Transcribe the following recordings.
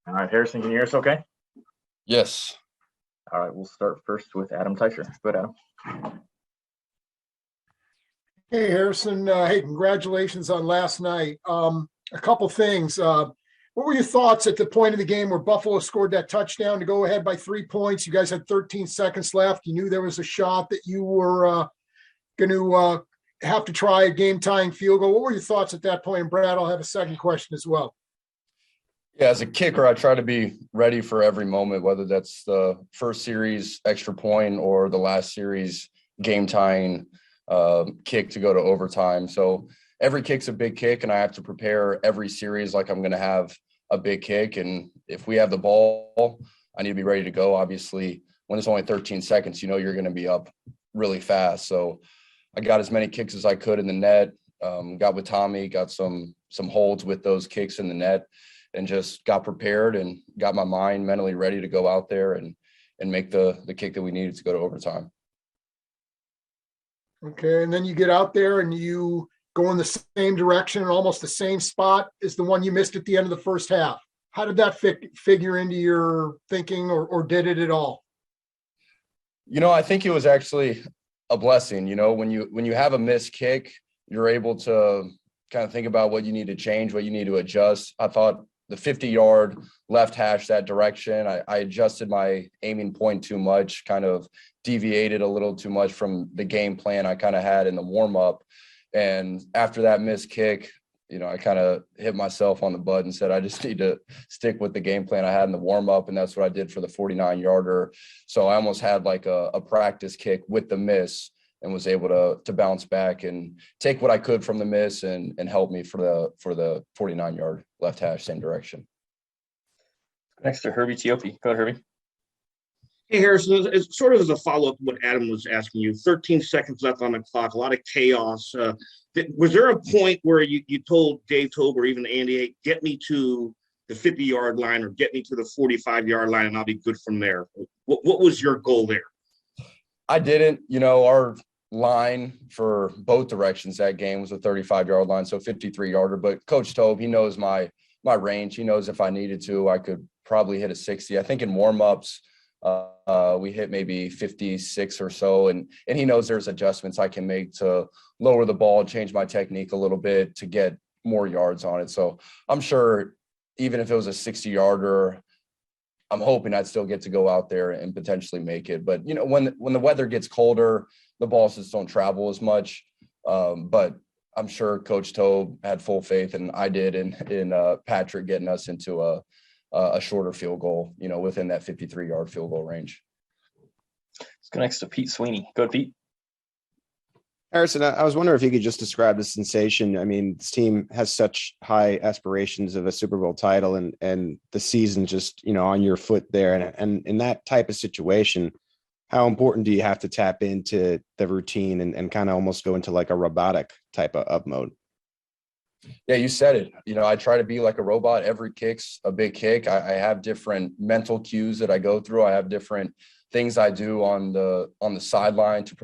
All right, Harrison, can you hear us okay? Yes. All right, we'll start first with Adam Teicher. Go ahead, Adam. Hey, Harrison. Hey, congratulations on last night. A couple things. What were your thoughts at the point of the game where Buffalo scored that touchdown to go ahead by 3 points? You guys had 13 seconds left. You knew there was a shot that you were going to have to try a game-tying field goal. What were your thoughts at that point? And Brad, I'll have a second question as well. Yeah, as a kicker, I try to be ready for every moment, whether that's the first series extra point or the last series game-tying kick to go to overtime. So every kick's a big kick, and I have to prepare every series like I'm going to have a big kick. And if we have the ball, I need to be ready to go. Obviously, when it's only 13 seconds, you're going to be up really fast. So I got as many kicks as I could in the net, got with Tommy, got some holds with those kicks in the net, and just got prepared and got my mind mentally ready to go out there and make the kick that we needed to go to overtime. Okay, and then you get out there and you go in the same direction and almost the same spot as the one you missed at the end of the first half. How did that figure into your thinking, or did it at all? I think it was actually a blessing. When you have a missed kick, you're able to kind of think about what you need to change, what you need to adjust. I thought the 50-yard left hash that direction, I adjusted my aiming point too much, kind of deviated a little too much from the game plan I kind of had in the warm-up. And after that missed kick, I kind of hit myself on the butt and said, I just need to stick with the game plan I had in the warm-up, and that's what I did for the 49-yarder. So I almost had like a practice kick with the miss and was able to bounce back and take what I could from the miss and help me for the 49-yard left hash, same direction. Next to Herbie Teope. Go ahead, Herbie. Hey, Harrison, it's sort of as a follow-up to what Adam was asking you, 13 seconds left on the clock, a lot of chaos. Was there a point where you told Dave Tobe or even Andy, hey, get me to the 50-yard line or get me to the 45-yard line and I'll be good from there? What was your goal there? I didn't. Our line for both directions that game was a 35-yard line, so 53-yarder. But Coach Tobe, he knows my range. He knows if I needed to, I could probably hit a 60. I think in warm-ups, we hit maybe 56 or so, and he knows there's adjustments I can make to lower the ball, change my technique a little bit to get more yards on it. So I'm sure even if it was a 60-yarder, I'm hoping I'd still get to go out there and potentially make it. But when the weather gets colder, the balls just don't travel as much. But I'm sure Coach Tobe had full faith, and I did in Patrick getting us into a shorter field goal, within that 53-yard field goal range. Let's go next to Pete Sweeney. Go ahead, Pete. Harrison, I was wondering if you could just describe the sensation. I mean, this team has such high aspirations of a Super Bowl title, and the season just, on your foot there. And in that type of situation, how important do you have to tap into the routine and kind of almost go into like a robotic type of mode? Yeah, you said it. I try to be like a robot. Every kick's a big kick. I have different mental cues that I go through. I have different things I do on the sideline to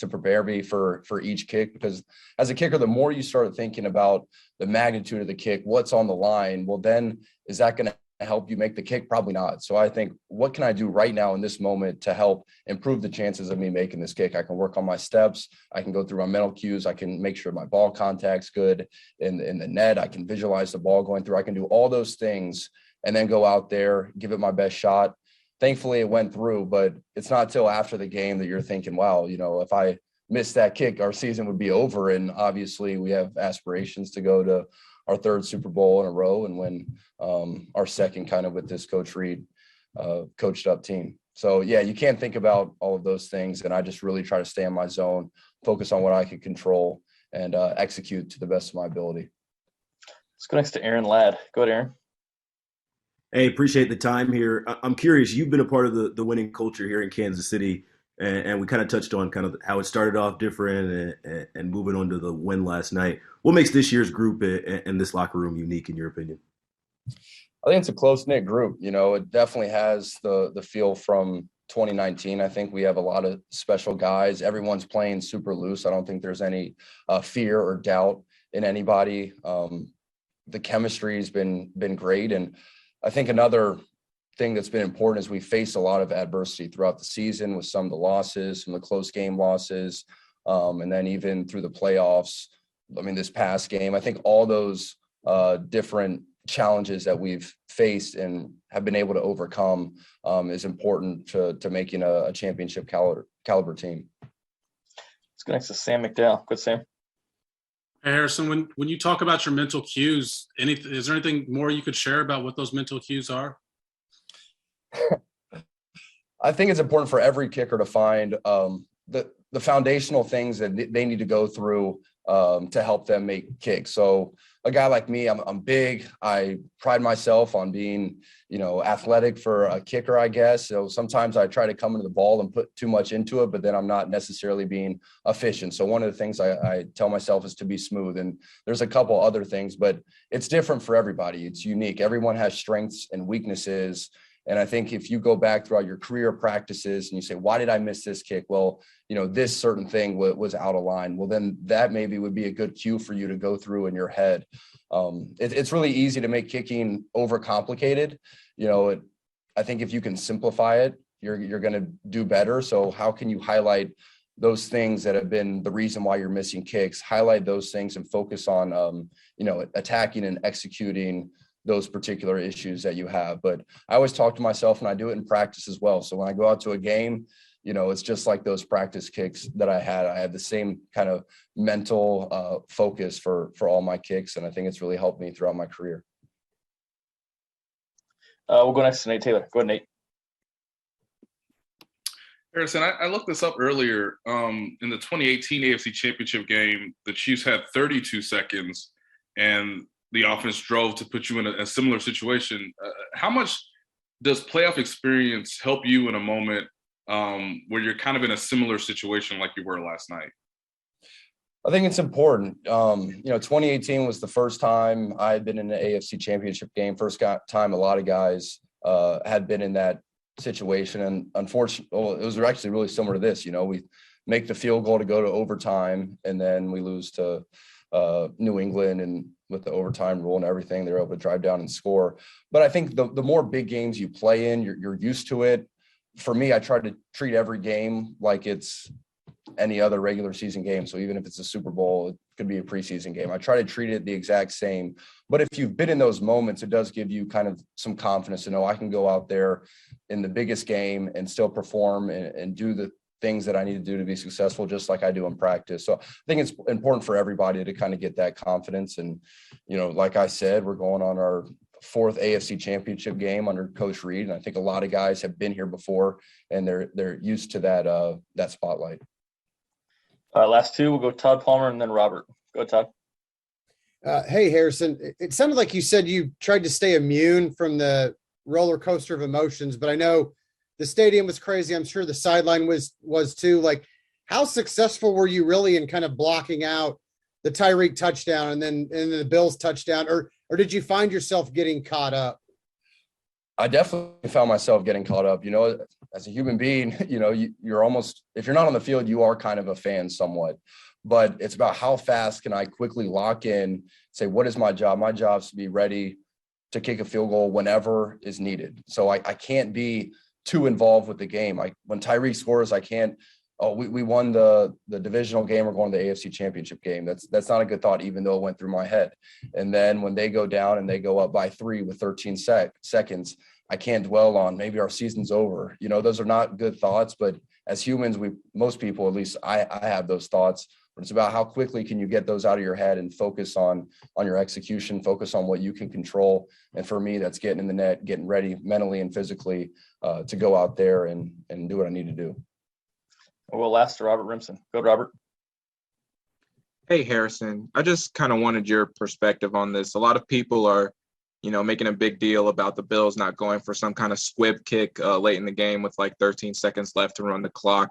prepare me for each kick, because as a kicker, the more you start thinking about the magnitude of the kick, what's on the line, well, then is that going to help you make the kick? Probably not. So I think, what can I do right now in this moment to help improve the chances of me making this kick? I can work on my steps. I can go through my mental cues. I can make sure my ball contact's good in the net. I can visualize the ball going through. I can do all those things and then go out there, give it my best shot. Thankfully, it went through, but it's not till after the game that you're thinking, wow, if I missed that kick, our season would be over. And obviously we have aspirations to go to our third Super Bowl in a row and win our second, kind of with this Coach Reid coached up team. So yeah, you can't think about all of those things. And I just really try to stay in my zone, focus on what I can control, and execute to the best of my ability. Let's go next to Aaron Ladd. Go ahead, Aaron. Hey, appreciate the time here. I'm curious, you've been a part of the winning culture here in Kansas City, and we kind of touched on kind of how it started off different and moving on to the win last night. What makes this year's group and this locker room unique in your opinion? I think it's a close-knit group. It definitely has the feel from 2019. I think we have a lot of special guys. Everyone's playing super loose. I don't think there's any fear or doubt in anybody. The chemistry has been great, and I think another thing that's been important is we faced a lot of adversity throughout the season with some of the losses, some of the close game losses, and then even through the playoffs. I mean, this past game, I think all those different challenges that we've faced and have been able to overcome is important to making a championship caliber team. Let's go next to Sam McDowell. Good, Sam. Hey, Harrison, when you talk about your mental cues, is there anything more you could share about what those mental cues are? I think it's important for every kicker to find the foundational things that they need to go through to help them make kicks. So a guy like me, I'm big. I pride myself on being, athletic for a kicker, I guess. So sometimes I try to come into the ball and put too much into it, but then I'm not necessarily being efficient. So one of the things I tell myself is to be smooth. And there's a couple other things, but it's different for everybody. It's unique. Everyone has strengths and weaknesses. And I think if you go back throughout your career practices and you say, why did I miss this kick? Well, this certain thing was out of line. Well, then that maybe would be a good cue for you to go through in your head. It's really easy to make kicking overcomplicated. I think if you can simplify it, you're going to do better. So how can you highlight those things that have been the reason why you're missing kicks, highlight those things and focus on, attacking and executing those particular issues that you have. But I always talk to myself, and I do it in practice as well. So when I go out to a game, it's just like those practice kicks that I had. I had the same kind of mental focus for all my kicks, and I think it's really helped me throughout my career. We'll go next to Nate Taylor. Go ahead, Nate. Harrison, I looked this up earlier. In the 2018 AFC Championship game, the Chiefs had 32 seconds, and the offense drove to put you in a similar situation. How much does playoff experience help you in a moment where you're kind of in a similar situation like you were last night? I think it's important. 2018 was the first time I had been in an AFC Championship game. First time a lot of guys had been in that situation. And unfortunately, it was actually really similar to this. We make the field goal to go to overtime, and then we lose to New England, and with the overtime rule and everything, they're able to drive down and score. But I think the more big games you play in, you're used to it. For me, I try to treat every game like it's any other regular season game. So even if it's a Super Bowl, it could be a preseason game. I try to treat it the exact same. But if you've been in those moments, it does give you kind of some confidence to know I can go out there in the biggest game and still perform and do the things that I need to do to be successful, just like I do in practice. So I think it's important for everybody to kind of get that confidence. And, like I said, we're going on our fourth AFC Championship game under Coach Reed. And I think a lot of guys have been here before, and they're used to that spotlight. Last two, we'll go Todd Palmer and then Robert. Go, Todd. Hey, Harrison, it sounded like you said you tried to stay immune from the roller coaster of emotions, but I know the stadium was crazy. I'm sure the sideline was too. Like, how successful were you really in kind of blocking out the Tyreek touchdown and then the Bills touchdown, or did you find yourself getting caught up? I definitely found myself getting caught up. As a human being, you're almost, if you're not on the field, you are kind of a fan somewhat. But it's about how fast can I quickly lock in, say, what is my job? My job is to be ready to kick a field goal whenever is needed. So I can't be too involved with the game. When Tyreek scores, I can't, we won the divisional game, we're going to the AFC Championship game. That's not a good thought, even though it went through my head. And then when they go down and they go up by 3 with 13 seconds, I can't dwell on maybe our season's over. Those are not good thoughts, but as humans, most people, at least I have those thoughts. But it's about how quickly can you get those out of your head and focus on your execution, focus on what you can control. And for me, that's getting in the net, getting ready mentally and physically to go out there and do what I need to do. We'll last to Robert Rimson. Go, Robert. Hey, Harrison, I just kind of wanted your perspective on this. A lot of people are, making a big deal about the Bills not going for some kind of squib kick late in the game with like 13 seconds left to run the clock.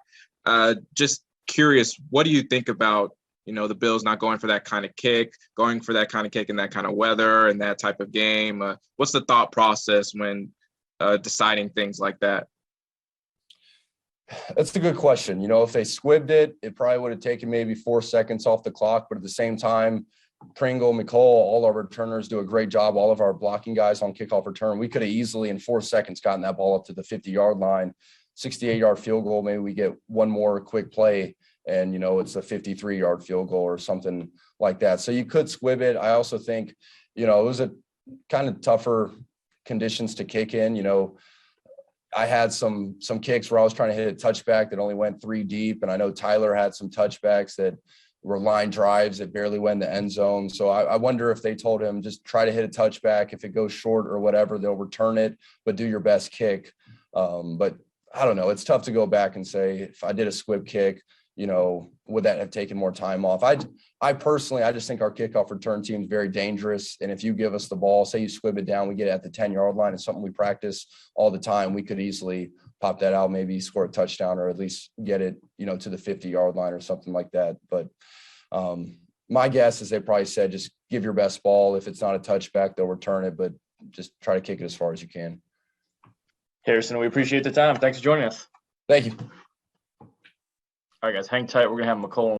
Just curious, what do you think about, the Bills not going for that kind of kick, going for that kind of kick in that kind of weather and that type of game? What's the thought process when deciding things like that? That's a good question. If they squibbed it, it probably would have taken maybe 4 seconds off the clock. But at the same time, Pringle, McCall, all our returners do a great job. All of our blocking guys on kickoff return. We could have easily in 4 seconds gotten that ball up to the 50-yard line, 68-yard field goal. Maybe we get one more quick play and, it's a 53-yard field goal or something like that. So you could squib it. I also think, it was a kind of tougher conditions to kick in. I had some kicks where I was trying to hit a touchback that only went 3 deep. And I know Tyler had some touchbacks that were line drives that barely went in the end zone. So I wonder if they told him just try to hit a touchback. If it goes short or whatever, they'll return it, but do your best kick. But I don't know. It's tough to go back and say, if I did a squib kick, would that have taken more time off? I personally, I just think our kickoff return team is very dangerous. And if you give us the ball, say you squib it down, we get it at the 10-yard line. It's something we practice all the time. We could easily pop that out, maybe score a touchdown or at least get it, to the 50-yard line or something like that. But my guess is they probably said, just give your best ball. If it's not a touchback, they'll return it, but just try to kick it as far as you can. Harrison, we appreciate the time. Thanks for joining us. Thank you. All right, guys, hang tight. We're going to have McCollum